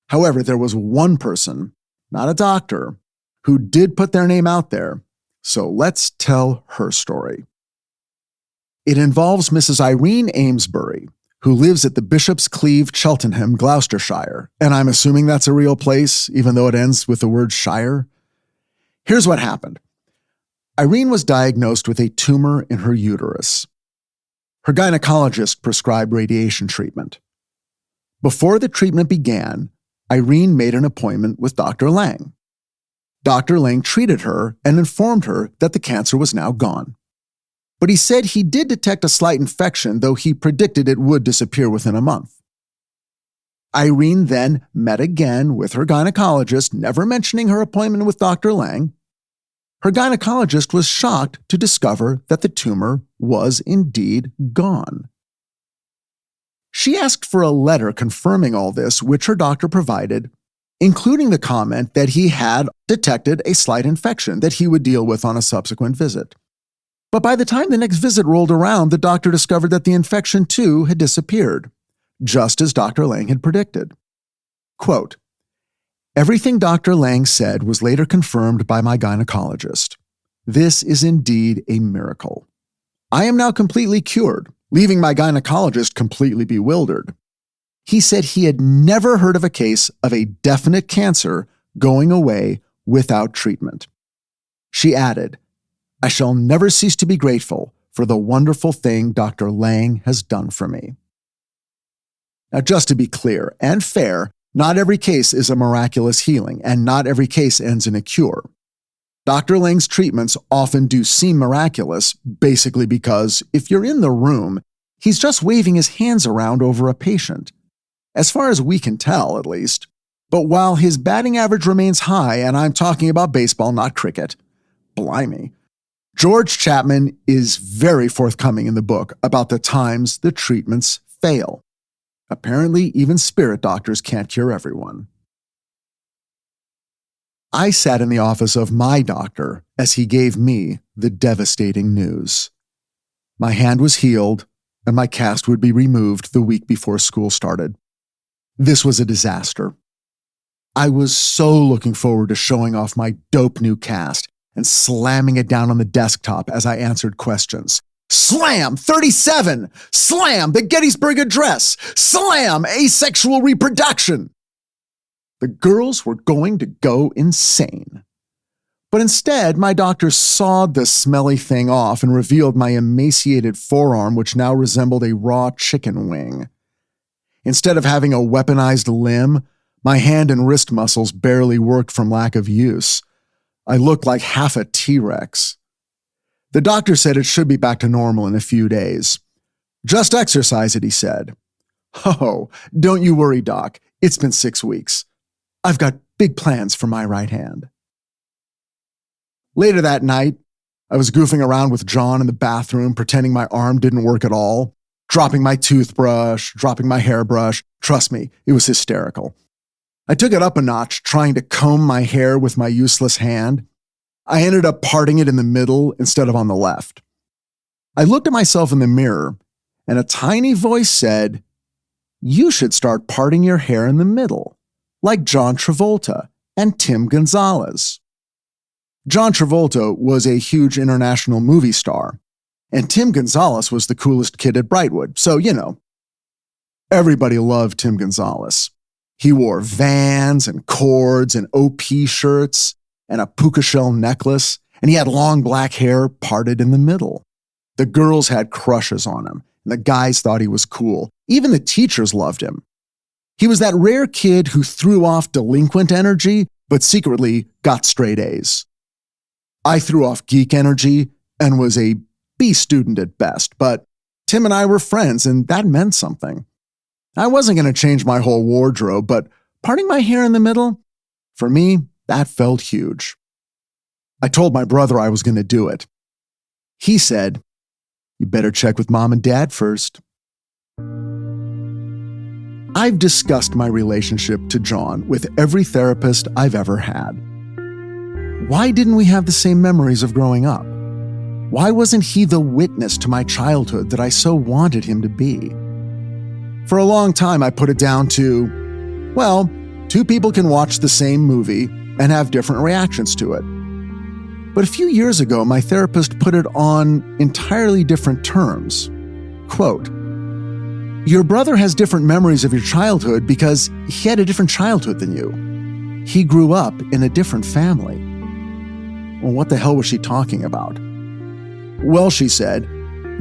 However, there was one person, not a doctor, who did put their name out there, so let's tell her story. It involves Mrs. Irene Amesbury, who lives at the Bishop's Cleeve, Cheltenham, Gloucestershire, and I'm assuming that's a real place, even though it ends with the word shire. Here's what happened. Irene was diagnosed with a tumor in her uterus. Her gynecologist prescribed radiation treatment. Before the treatment began, Irene made an appointment with Dr. Lang. Dr. Lang treated her and informed her that the cancer was now gone. But he said he did detect a slight infection, though he predicted it would disappear within a month. Irene then met again with her gynecologist, never mentioning her appointment with Dr. Lang. Her gynecologist was shocked to discover that the tumor was indeed gone. She asked for a letter confirming all this, which her doctor provided, including the comment that he had detected a slight infection that he would deal with on a subsequent visit. But by the time the next visit rolled around, the doctor discovered that the infection too had disappeared, just as Dr. Lang had predicted. Quote, "Everything Dr. Lang said was later confirmed by my gynecologist. This is indeed a miracle. I am now completely cured, leaving my gynecologist completely bewildered. He said he had never heard of a case of a definite cancer going away without treatment." She added, "I shall never cease to be grateful for the wonderful thing Dr. Lang has done for me." Now, just to be clear and fair, not every case is a miraculous healing, and not every case ends in a cure. Dr. Lang's treatments often do seem miraculous, basically because if you're in the room, he's just waving his hands around over a patient. As far as we can tell, at least. But while his batting average remains high, and I'm talking about baseball, not cricket, blimey, George Chapman is very forthcoming in the book about the times the treatments fail. Apparently, even spirit doctors can't cure everyone. I sat in the office of my doctor as he gave me the devastating news. My hand was healed, and my cast would be removed the week before school started. This was a disaster. I was so looking forward to showing off my dope new cast and slamming it down on the desktop as I answered questions. Slam 37! Slam the Gettysburg Address! Slam asexual reproduction! The girls were going to go insane. But instead, my doctor sawed the smelly thing off and revealed my emaciated forearm, which now resembled a raw chicken wing. Instead of having a weaponized limb, my hand and wrist muscles barely worked from lack of use. I looked like half a T-Rex. The doctor said it should be back to normal in a few days. "Just exercise it," he said. "Oh, don't you worry, Doc. It's been 6 weeks. I've got big plans for my right hand." Later that night, I was goofing around with John in the bathroom, pretending my arm didn't work at all, dropping my toothbrush, dropping my hairbrush. Trust me, it was hysterical. I took it up a notch, trying to comb my hair with my useless hand. I ended up parting it in the middle instead of on the left. I looked at myself in the mirror, and a tiny voice said, "You should start parting your hair in the middle, like John Travolta and Tim Gonzalez." John Travolta was a huge international movie star, and Tim Gonzalez was the coolest kid at Brightwood, so everybody loved Tim Gonzalez. He wore Vans and cords and OP shirts and a puka shell necklace, and he had long black hair parted in the middle. The girls had crushes on him, and the guys thought he was cool. Even the teachers loved him. He was that rare kid who threw off delinquent energy, but secretly got straight A's. I threw off geek energy and was a B student at best, but Tim and I were friends, and that meant something. I wasn't going to change my whole wardrobe, but parting my hair in the middle, for me, that felt huge. I told my brother I was going to do it. He said, "You better check with mom and dad first." I've discussed my relationship to John with every therapist I've ever had. Why didn't we have the same memories of growing up? Why wasn't he the witness to my childhood that I so wanted him to be? For a long time, I put it down to, well, two people can watch the same movie and have different reactions to it. But a few years ago, my therapist put it on entirely different terms. Quote, "Your brother has different memories of your childhood because he had a different childhood than you. He grew up in a different family." Well, what the hell was she talking about? Well, she said,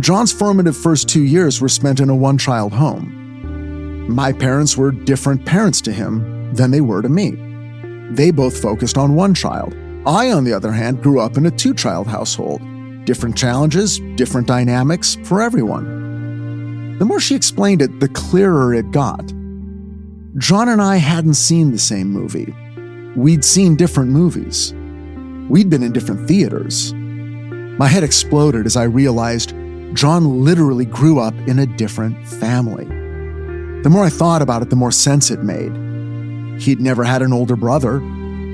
John's formative first 2 years were spent in a one-child home. My parents were different parents to him than they were to me. They both focused on one child. I, on the other hand, grew up in a two-child household. Different challenges, different dynamics for everyone. The more she explained it, the clearer it got. John and I hadn't seen the same movie. We'd seen different movies. We'd been in different theaters. My head exploded as I realized John literally grew up in a different family. The more I thought about it, the more sense it made. He'd never had an older brother.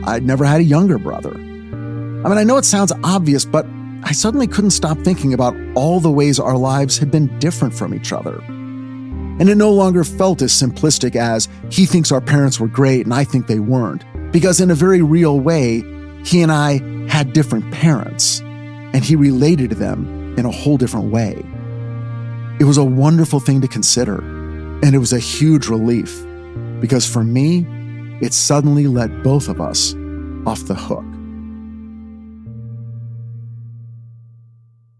I'd never had a younger brother. I mean, I know it sounds obvious, but I suddenly couldn't stop thinking about all the ways our lives had been different from each other. And it no longer felt as simplistic as, he thinks our parents were great and I think they weren't. Because in a very real way, he and I had different parents, and he related to them in a whole different way. It was a wonderful thing to consider, and it was a huge relief, because for me, it suddenly let both of us off the hook.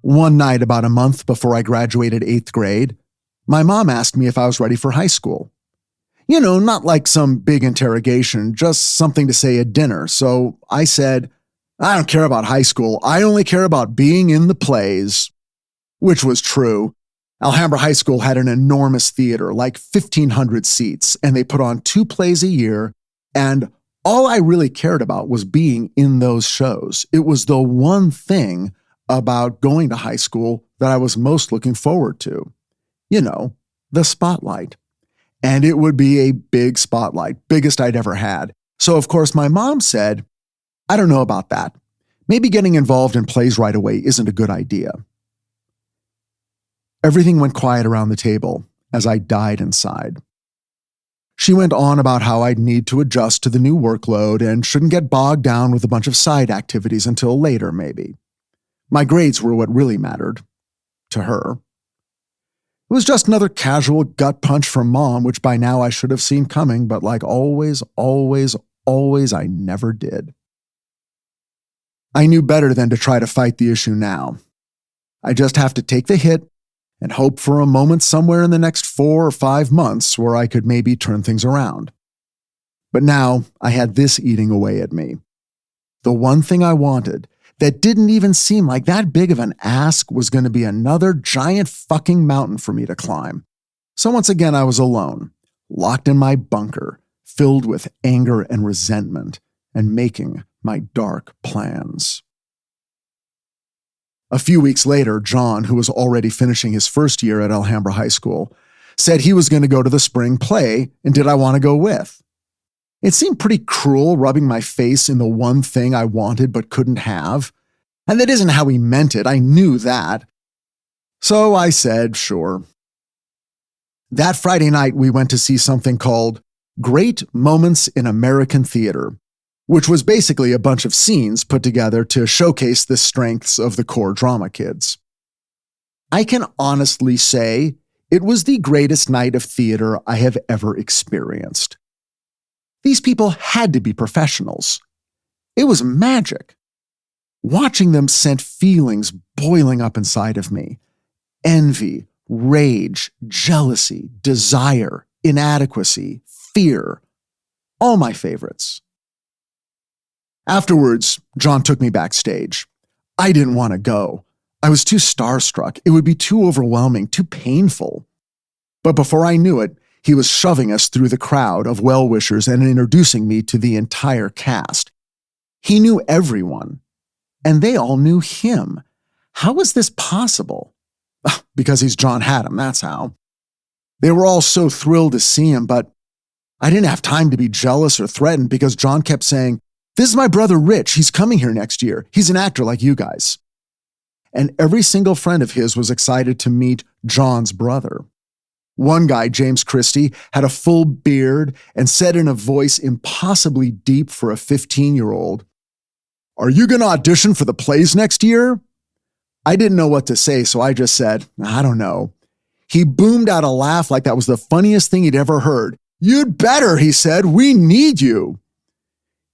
One night, about a month before I graduated 8th grade, my mom asked me if I was ready for high school. You know, not like some big interrogation, just something to say at dinner. So I said, "I don't care about high school. I only care about being in the plays." Which was true. Alhambra High School had an enormous theater, like 1,500 seats, and they put on 2 plays a year, and all I really cared about was being in those shows. It was the one thing about going to high school that I was most looking forward to. You know, the spotlight. And it would be a big spotlight, biggest I'd ever had. So, of course, my mom said, "I don't know about that. Maybe getting involved in plays right away isn't a good idea." Everything went quiet around the table as I died inside. She went on about how I'd need to adjust to the new workload and shouldn't get bogged down with a bunch of side activities until later, maybe. My grades were what really mattered to her. It was just another casual gut punch from mom, which by now I should have seen coming, but like always, I never did. I knew better than to try to fight the issue now. I just have to take the hit and hope for a moment somewhere in the next 4 or 5 months where I could maybe turn things around. But now I had this eating away at me. The one thing I wanted that didn't even seem like that big of an ask was going to be another giant fucking mountain for me to climb. So once again, I was alone, locked in my bunker, filled with anger and resentment, and making my dark plans. A few weeks later, John, who was already finishing his first year at Alhambra High School, said he was going to go to the spring play, and did I want to go with? It seemed pretty cruel rubbing my face in the one thing I wanted but couldn't have. And that isn't how he meant it, I knew that. So I said, sure. That Friday night, we went to see something called Great Moments in American Theater, which was basically a bunch of scenes put together to showcase the strengths of the core drama kids. I can honestly say it was the greatest night of theater I have ever experienced. These people had to be professionals. It was magic. Watching them sent feelings boiling up inside of me. Envy, rage, jealousy, desire, inadequacy, fear. All my favorites. Afterwards, John took me backstage. I didn't want to go. I was too starstruck. It would be too overwhelming, too painful. But before I knew it, he was shoving us through the crowd of well-wishers and introducing me to the entire cast. He knew everyone, and they all knew him. How was this possible? Because he's John Hatem, that's how. They were all so thrilled to see him, but I didn't have time to be jealous or threatened because John kept saying, "This is my brother Rich. He's coming here next year. He's an actor like you guys." And every single friend of his was excited to meet John's brother. One guy, James Christie, had a full beard and said in a voice impossibly deep for a 15-year-old, "Are you going to audition for the plays next year?" I didn't know what to say, so I just said, "I don't know." He boomed out a laugh like that was the funniest thing he'd ever heard. "You'd better," he said. "We need you."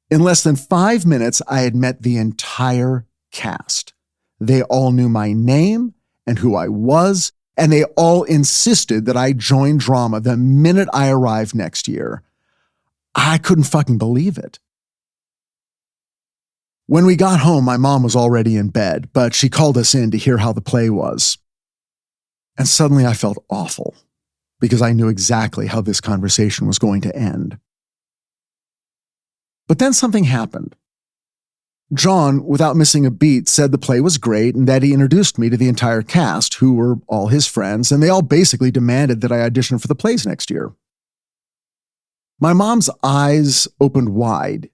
In less than 5 minutes, I had met the entire cast. They all knew my name and who I was, and they all insisted that I join drama the minute I arrived next year. I couldn't fucking believe it. When we got home, my mom was already in bed, but she called us in to hear how the play was. And suddenly I felt awful because I knew exactly how this conversation was going to end. But then something happened. John, without missing a beat, said the play was great and that he introduced me to the entire cast, who were all his friends, and they all basically demanded that I audition for the plays next year. My mom's eyes opened wide,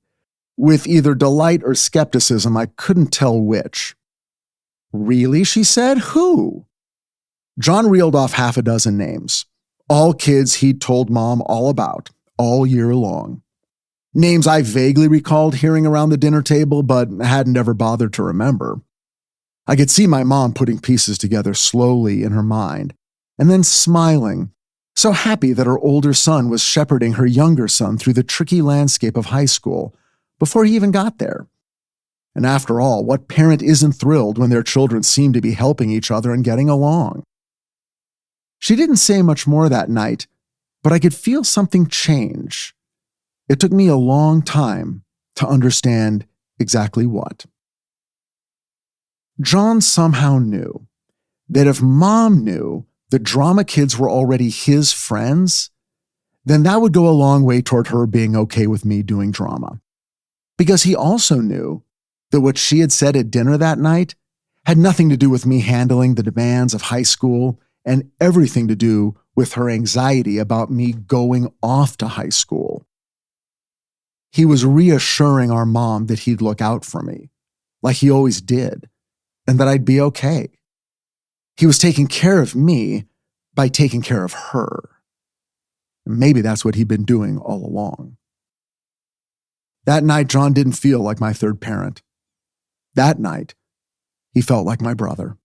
with either delight or skepticism. I couldn't tell which. "Really?" she said. "Who?" John reeled off half a dozen names, all kids he'd told Mom all about, all year long. Names I vaguely recalled hearing around the dinner table, but hadn't ever bothered to remember. I could see my mom putting pieces together slowly in her mind, and then smiling, so happy that her older son was shepherding her younger son through the tricky landscape of high school before he even got there. And after all, what parent isn't thrilled when their children seem to be helping each other and getting along? She didn't say much more that night, but I could feel something change. It took me a long time to understand exactly what. John somehow knew that if Mom knew the drama kids were already his friends, then that would go a long way toward her being okay with me doing drama. Because he also knew that what she had said at dinner that night had nothing to do with me handling the demands of high school and everything to do with her anxiety about me going off to high school. He was reassuring our mom that he'd look out for me, like he always did, and that I'd be okay. He was taking care of me by taking care of her. Maybe that's what he'd been doing all along. That night, John didn't feel like my third parent. That night, he felt like my brother.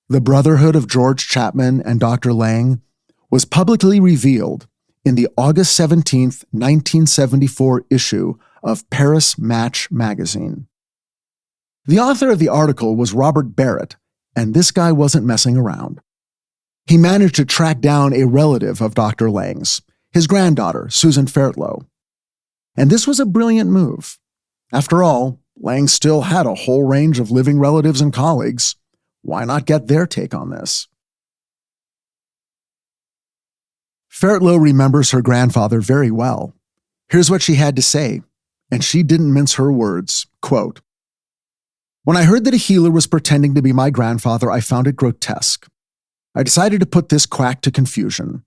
The brotherhood of George Chapman and Dr. Lang was publicly revealed in the August 17, 1974 issue of Paris Match magazine. The author of the article was Robert Barrett, and this guy wasn't messing around. He managed to track down a relative of Dr. Lang's, his granddaughter, Susan Fairtlow. And this was a brilliant move. After all, Lang still had a whole range of living relatives and colleagues. Why not get their take on this? Fairtlow remembers her grandfather very well. Here's what she had to say, and she didn't mince her words. Quote, "When I heard that a healer was pretending to be my grandfather, I found it grotesque. I decided to put this quack to confusion.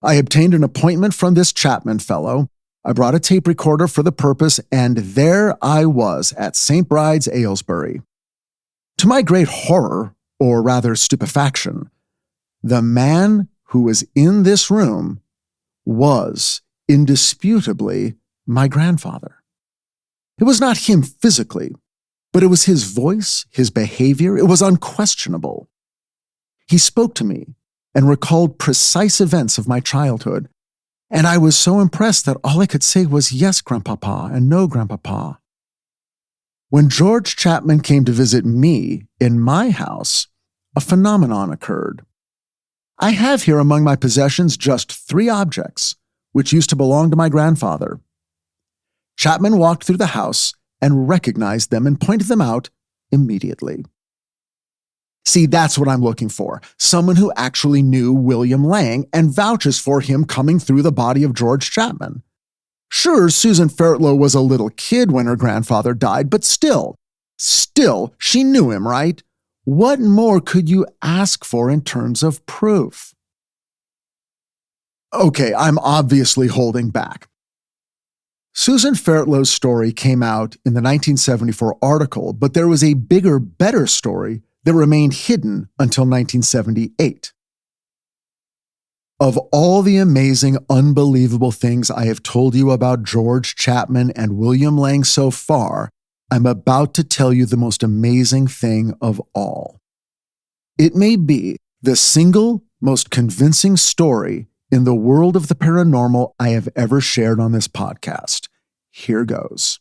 I obtained an appointment from this Chapman fellow. I brought a tape recorder for the purpose, and there I was at St. Bride's, Aylesbury. To my great horror, or rather stupefaction, the man who was in this room was indisputably my grandfather. It was not him physically, but it was his voice, his behavior. It was unquestionable. He spoke to me and recalled precise events of my childhood, and I was so impressed that all I could say was yes, Grandpapa, and no, Grandpapa. When George Chapman came to visit me in my house, a phenomenon occurred. I have here among my possessions just 3 objects, which used to belong to my grandfather. Chapman walked through the house and recognized them and pointed them out immediately. See, that's what I'm looking for. Someone who actually knew William Lang and vouches for him coming through the body of George Chapman. Sure, Susan Fairtlow was a little kid when her grandfather died, but still, she knew him, right? What more could you ask for in terms of proof? Okay, I'm obviously holding back. Susan Fairtlow's story came out in the 1974 article, but there was a bigger, better story that remained hidden until 1978. Of all the amazing, unbelievable things I have told you about George Chapman and William Lang so far, I'm about to tell you the most amazing thing of all. It may be the single most convincing story in the world of the paranormal I have ever shared on this podcast. Here goes.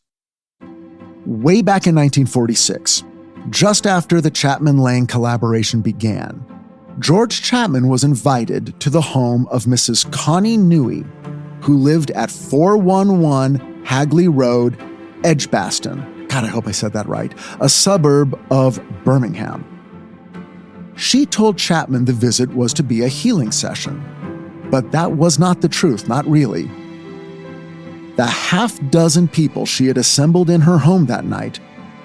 Way back in 1946, just after the Chapman-Lang collaboration began, George Chapman was invited to the home of Mrs. Connie Newey, who lived at 411 Hagley Road, Edgbaston. God, I hope I said that right. A suburb of Birmingham. She told Chapman the visit was to be a healing session. But that was not the truth, not really. The half-dozen people she had assembled in her home that night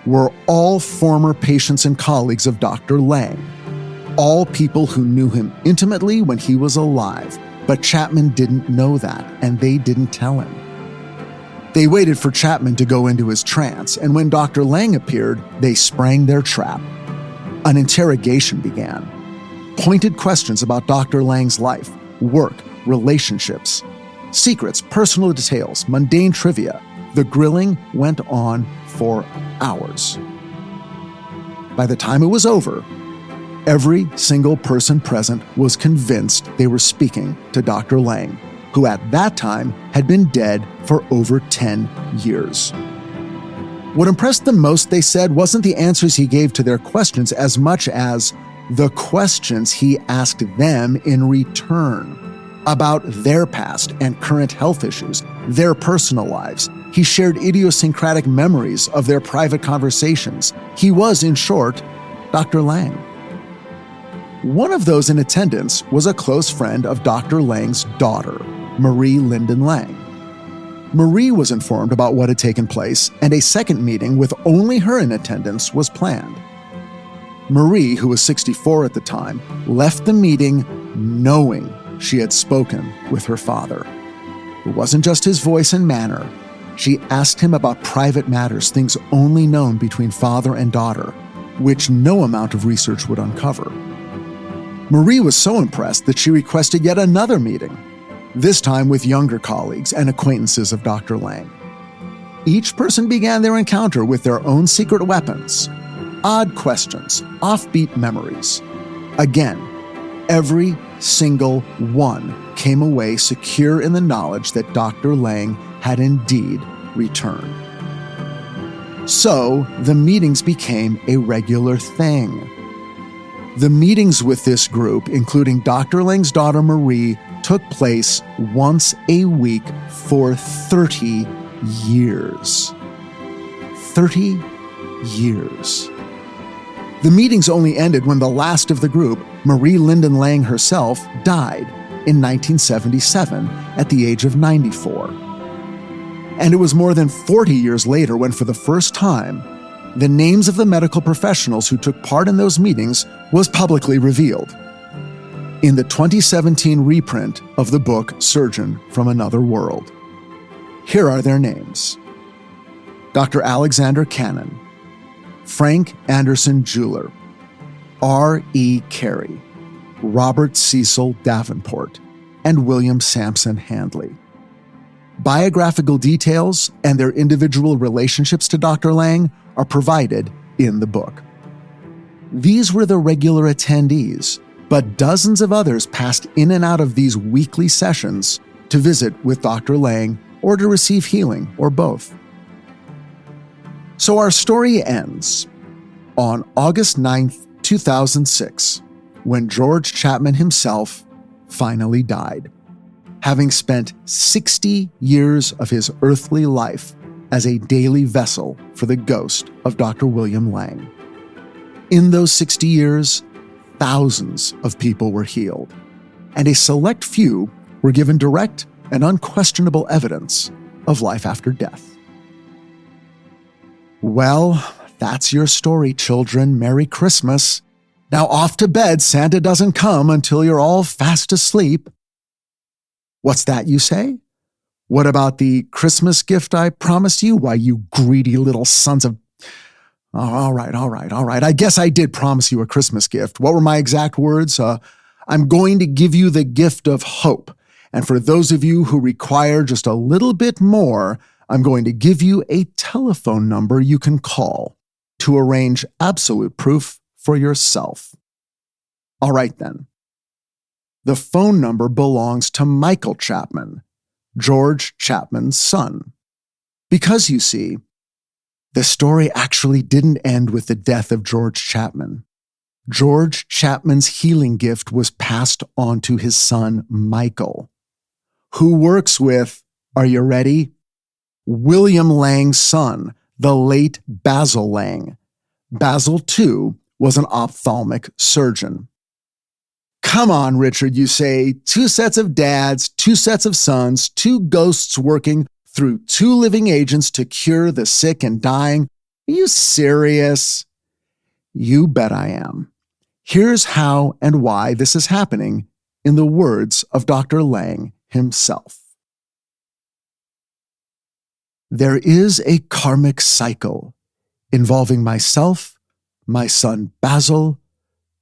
were all former patients and colleagues of Dr. Lang, all people who knew him intimately when he was alive, but Chapman didn't know that, and they didn't tell him. They waited for Chapman to go into his trance, and when Dr. Lang appeared, they sprang their trap. An interrogation began. Pointed questions about Dr. Lang's life, work, relationships, secrets, personal details, mundane trivia. The grilling went on for hours. By the time it was over, every single person present was convinced they were speaking to Dr. Lang, who at that time had been dead for over 10 years. What impressed them most, they said, wasn't the answers he gave to their questions as much as the questions he asked them in return about their past and current health issues, their personal lives. He shared idiosyncratic memories of their private conversations. He was, in short, Dr. Lang. One of those in attendance was a close friend of Dr. Lang's daughter, Marie Lyndon Lang. Marie was informed about what had taken place, and a second meeting with only her in attendance was planned. Marie, who was 64 at the time, left the meeting knowing she had spoken with her father. It wasn't just his voice and manner. She asked him about private matters, things only known between father and daughter, which no amount of research would uncover. Marie was so impressed that she requested yet another meeting, this time with younger colleagues and acquaintances of Dr. Lang. Each person began their encounter with their own secret weapons, odd questions, offbeat memories. Again, every single one came away secure in the knowledge that Dr. Lang had indeed returned. So the meetings became a regular thing. The meetings with this group, including Dr. Lang's daughter Marie, took place once a week for 30 years. 30 years. The meetings only ended when the last of the group, Marie Lyndon Lang herself, died in 1977 at the age of 94. And it was more than 40 years later when, for the first time, the names of the medical professionals who took part in those meetings was publicly revealed in the 2017 reprint of the book Surgeon from Another World. Here are their names: Dr. Alexander Cannon, Frank Anderson Jeweler, R.E. Carey, Robert Cecil Davenport, and William Sampson Handley. Biographical details and their individual relationships to Dr. Lang are provided in the book. These were the regular attendees, but dozens of others passed in and out of these weekly sessions to visit with Dr. Lang or to receive healing, or both. So our story ends on August 9th, 2006, when George Chapman himself finally died, having spent 60 years of his earthly life as a daily vessel for the ghost of Dr. William Lang. In those 60 years, thousands of people were healed, and a select few were given direct and unquestionable evidence of life after death. Well, that's your story, children. Merry Christmas. Now off to bed. Santa doesn't come until you're all fast asleep. What's that you say? What about the Christmas gift I promised you? Why, you greedy little sons of... Oh, all right. I guess I did promise you a Christmas gift. What were my exact words? I'm going to give you the gift of hope. And for those of you who require just a little bit more, I'm going to give you a telephone number you can call to arrange absolute proof for yourself. All right then. The phone number belongs to Michael Chapman, George Chapman's son. Because, you see, the story actually didn't end with the death of George Chapman. George Chapman's healing gift was passed on to his son, Michael, who works with, are you ready? William Lang's son, the late Basil Lang. Basil, too, was an ophthalmic surgeon. Come on, Richard, you say, 2 sets of dads, 2 sets of sons, 2 ghosts working through 2 living agents to cure the sick and dying. Are you serious? You bet I am. Here's how and why this is happening in the words of Dr. Lang himself. There is a karmic cycle involving myself, my son Basil,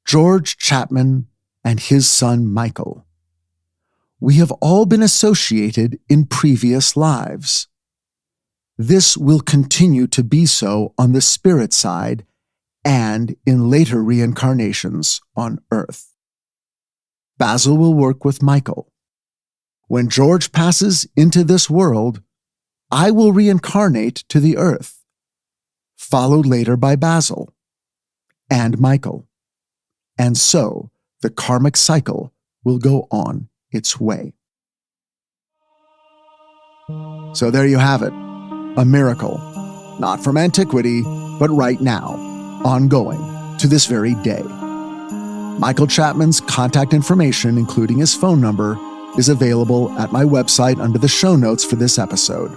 George Chapman, and his son Michael. We have all been associated in previous lives. This will continue to be so on the spirit side and in later reincarnations on Earth. Basil will work with Michael. When George passes into this world, I will reincarnate to the Earth, followed later by Basil and Michael. And so the karmic cycle will go on its way. So there you have it, a miracle, not from antiquity, but right now, ongoing to this very day. Michael Chapman's contact information, including his phone number, is available at my website under the show notes for this episode.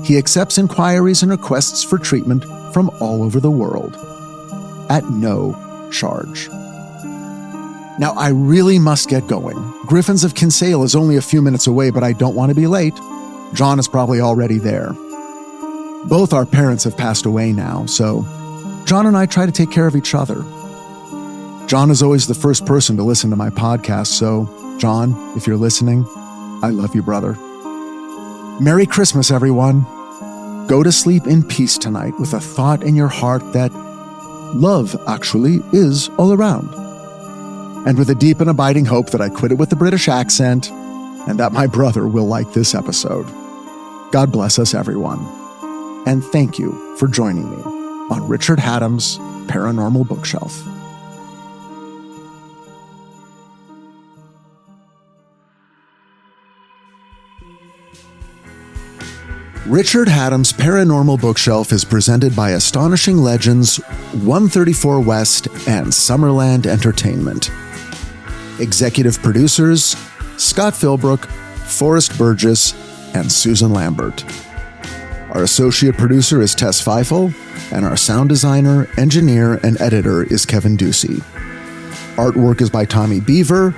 He accepts inquiries and requests for treatment from all over the world at no charge. Now, I really must get going. Griffins of Kinsale is only a few minutes away, but I don't want to be late. John is probably already there. Both our parents have passed away now, so John and I try to take care of each other. John is always the first person to listen to my podcast, so John, if you're listening, I love you, brother. Merry Christmas, everyone. Go to sleep in peace tonight with a thought in your heart that love actually is all around. And with a deep and abiding hope that I quit it with the British accent and that my brother will like this episode. God bless us, everyone. And thank you for joining me on Richard Hatem's Paranormal Bookshelf. Richard Hatem's Paranormal Bookshelf is presented by Astonishing Legends, 134 West, and Summerland Entertainment. Executive producers, Scott Philbrook, Forrest Burgess, and Susan Lambert. Our associate producer is Tess Feifel, and our sound designer, engineer, and editor is Kevin Ducey. Artwork is by Tommy Beaver,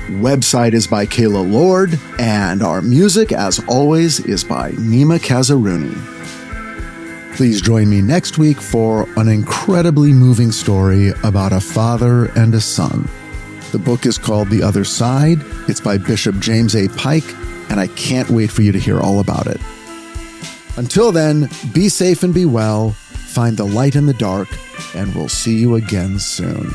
website is by Kayla Lord, and our music, as always, is by Nima Kazaruni. Please join me next week for an incredibly moving story about a father and a son. The book is called The Other Side. It's by Bishop James A. Pike, and I can't wait for you to hear all about it. Until then, be safe and be well, find the light in the dark, and we'll see you again soon.